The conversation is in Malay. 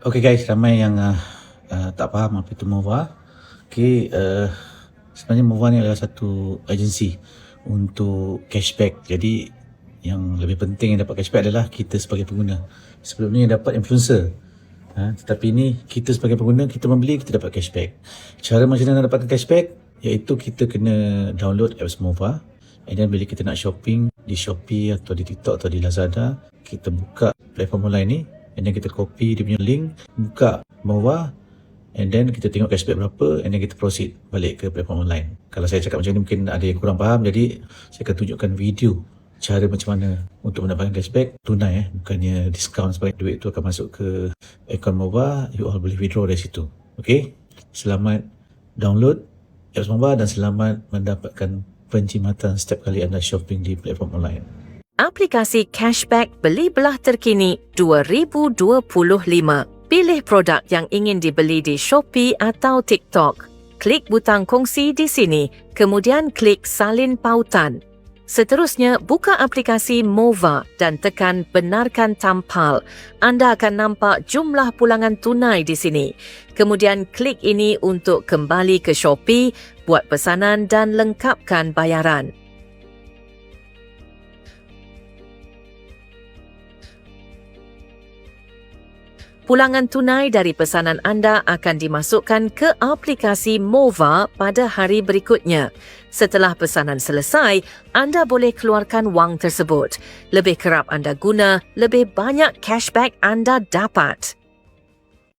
Okay guys, ramai yang tak faham apa itu MOVA. Okay, sebenarnya MOVA ni adalah satu agensi untuk cashback. Jadi yang lebih penting yang dapat cashback adalah kita sebagai pengguna. Sebelum ni yang dapat influencer. Tetapi ini kita sebagai pengguna, kita membeli, kita dapat cashback. Cara macam mana nak dapatkan cashback? Iaitu kita kena download apps MOVA. And then bila kita nak shopping di Shopee atau di TikTok atau di Lazada, kita buka platform online ni, and then kita copy dia punya link, buka MOVA, and then kita tengok cashback berapa, and then kita proceed balik ke platform online. Kalau saya cakap macam ni mungkin ada yang kurang faham, jadi saya akan tunjukkan video cara macam mana untuk mendapatkan cashback tunai, bukannya diskaun sebab duit tu akan masuk ke akaun MOVA, you all boleh withdraw dari situ. Okay, selamat download apps MOVA dan selamat mendapatkan penjimatan setiap kali anda shopping di platform online. Aplikasi cashback beli belah terkini 2025. Pilih produk yang ingin dibeli di Shopee atau TikTok. Klik butang kongsi di sini, kemudian klik salin pautan. Seterusnya, buka aplikasi MOVA dan tekan benarkan tampal. Anda akan nampak jumlah pulangan tunai di sini. Kemudian klik ini untuk kembali ke Shopee, buat pesanan dan lengkapkan bayaran. Pulangan tunai dari pesanan anda akan dimasukkan ke aplikasi MOVA pada hari berikutnya. Setelah pesanan selesai, anda boleh keluarkan wang tersebut. Lebih kerap anda guna, lebih banyak cashback anda dapat.